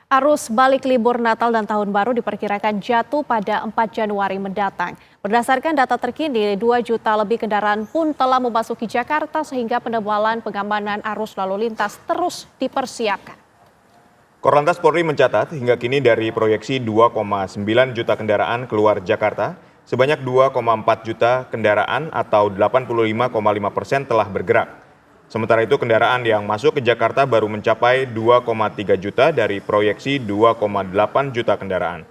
Arus balik libur Natal dan Tahun Baru diperkirakan jatuh pada 4 Januari mendatang. Berdasarkan data terkini, 2 juta lebih kendaraan pun telah memasuki Jakarta sehingga penebalan pengamanan arus lalu lintas terus dipersiapkan. Korlantas Polri mencatat hingga kini dari proyeksi 2,9 juta kendaraan keluar Jakarta, sebanyak 2,4 juta kendaraan atau 85,5% telah bergerak. Sementara itu kendaraan yang masuk ke Jakarta baru mencapai 2,3 juta dari proyeksi 2,8 juta kendaraan.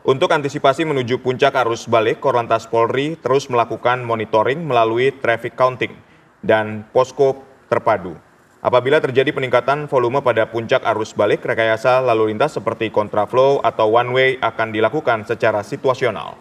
Untuk antisipasi menuju puncak arus balik, Korlantas Polri terus melakukan monitoring melalui traffic counting dan posko terpadu. Apabila terjadi peningkatan volume pada puncak arus balik, rekayasa lalu lintas seperti kontraflow atau one way akan dilakukan secara situasional.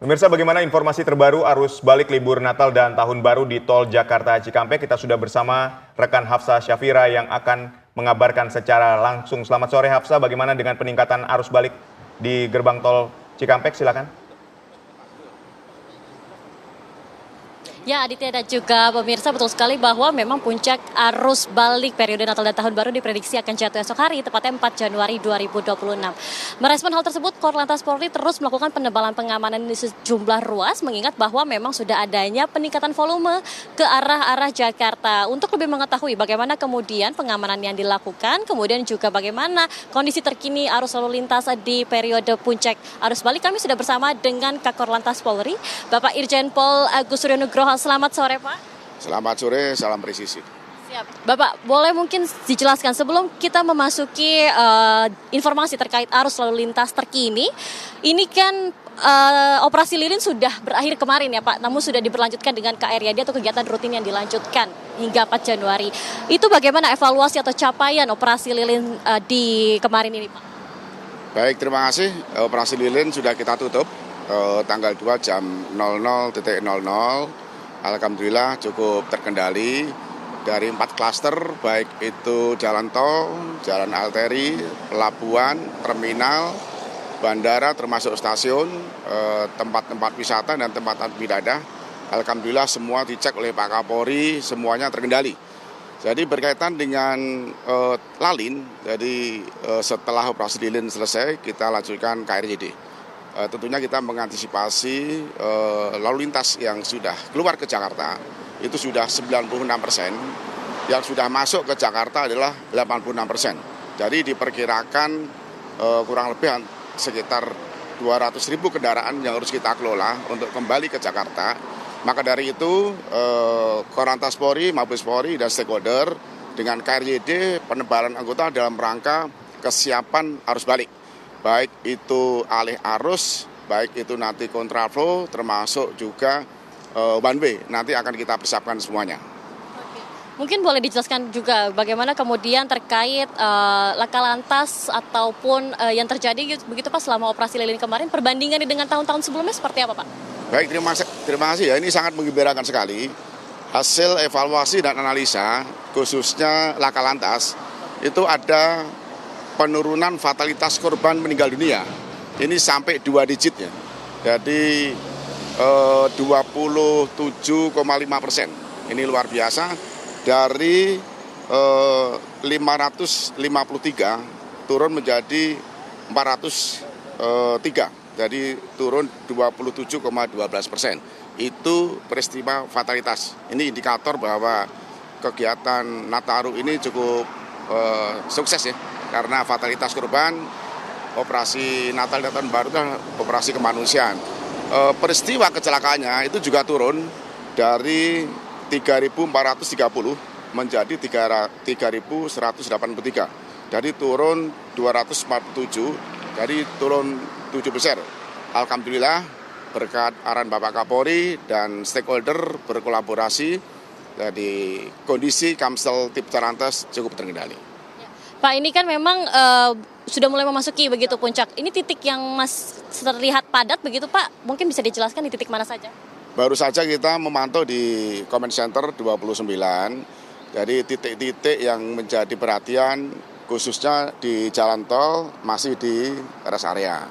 Pemirsa, bagaimana informasi terbaru arus balik libur Natal dan Tahun Baru di Tol Jakarta Cikampek? Kita sudah bersama rekan Hafsa Syafira yang akan mengabarkan secara langsung. Selamat sore Hafsa, bagaimana dengan peningkatan arus balik di gerbang Tol Cikampek? Silakan. Ya, Aditya dan juga pemirsa, betul sekali bahwa memang puncak arus balik periode Natal dan Tahun Baru diprediksi akan jatuh esok hari, tepatnya 4 Januari 2026. Merespon hal tersebut, Korlantas Polri terus melakukan penebalan pengamanan di sejumlah ruas, mengingat bahwa memang sudah adanya peningkatan volume ke arah Jakarta. Untuk lebih mengetahui bagaimana kemudian pengamanan yang dilakukan, kemudian juga bagaimana kondisi terkini arus lalu lintas di periode puncak arus balik, kami sudah bersama dengan Kak Korlantas Polri, Bapak Irjen Pol Agus Suryo Nugroho. Selamat sore, Pak. Selamat sore, salam presisi. Siap. Bapak, boleh mungkin dijelaskan sebelum kita memasuki informasi terkait arus lalu lintas terkini. Ini kan operasi lilin sudah berakhir kemarin ya, Pak. Namun sudah diberlanjutkan dengan KRYD atau kegiatan rutin yang dilanjutkan hingga 4 Januari. Itu bagaimana evaluasi atau capaian operasi lilin di kemarin ini, Pak? Baik, terima kasih. Operasi lilin sudah kita tutup tanggal 2 jam 00.00. Alhamdulillah cukup terkendali dari 4 klaster, baik itu jalan tol, jalan arteri, pelabuhan, terminal, bandara termasuk stasiun, tempat-tempat wisata dan tempat-tempat ibadah. Alhamdulillah semua dicek oleh Pak Kapolri, semuanya terkendali. Jadi berkaitan dengan Lalin, jadi setelah operasi Lilin selesai kita lanjutkan KRYD. Tentunya kita mengantisipasi lalu lintas yang sudah keluar ke Jakarta itu sudah 96%, yang sudah masuk ke Jakarta adalah 86%. Jadi diperkirakan kurang lebih sekitar 200.000 kendaraan yang harus kita kelola untuk kembali ke Jakarta. Maka dari itu Korlantas Polri, Mabes Polri dan stakeholder dengan KRYD penebalan anggota dalam rangka kesiapan arus balik. Baik itu alih arus, baik itu nanti kontraflow, termasuk juga one way, nanti akan kita persiapkan semuanya. Mungkin boleh dijelaskan juga bagaimana kemudian terkait laka lantas ataupun yang terjadi begitu Pak selama operasi lilin kemarin, perbandingannya dengan tahun-tahun sebelumnya seperti apa Pak? Baik, terima kasih ya, ini sangat menggembirakan sekali. Hasil evaluasi dan analisa, khususnya laka lantas, itu ada penurunan fatalitas korban meninggal dunia. Ini sampai 2 digit ya. Jadi 27,5%. Ini luar biasa. Dari 553 turun menjadi 403. Jadi turun 27,12%. Itu peristiwa fatalitas. Ini indikator bahwa kegiatan Nataru ini cukup sukses ya. Karena fatalitas korban, operasi Natal dan Tahun Baru itu operasi kemanusiaan. Peristiwa kecelakaannya itu juga turun dari 3.430 menjadi 3.183. Jadi turun 247, jadi turun 7%. Alhamdulillah berkat arahan Bapak Kapolri dan stakeholder berkolaborasi, jadi kondisi Kamsel Tip Carantes cukup terkendali. Pak, ini kan memang sudah mulai memasuki begitu puncak. Ini titik yang terlihat padat begitu Pak, mungkin bisa dijelaskan di titik mana saja? Baru saja kita memantau di Command Center 29, jadi titik-titik yang menjadi perhatian khususnya di jalan tol masih di rest area.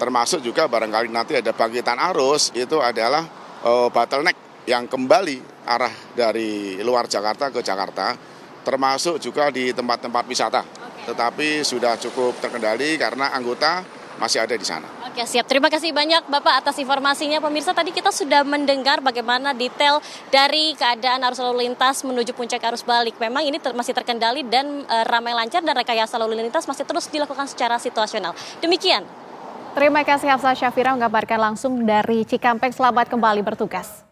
Termasuk juga barangkali nanti ada bangkitan arus, itu adalah bottleneck yang kembali arah dari luar Jakarta ke Jakarta, termasuk juga di tempat-tempat wisata. Tetapi sudah cukup terkendali karena anggota masih ada di sana. Oke, siap. Terima kasih banyak Bapak atas informasinya. Pemirsa, tadi kita sudah mendengar bagaimana detail dari keadaan arus lalu lintas menuju puncak arus balik. Memang ini masih terkendali dan ramai lancar dan rekayasa lalu lintas masih terus dilakukan secara situasional. Demikian. Terima kasih Hafsah Syafira mengabarkan langsung dari Cikampek. Selamat kembali bertugas.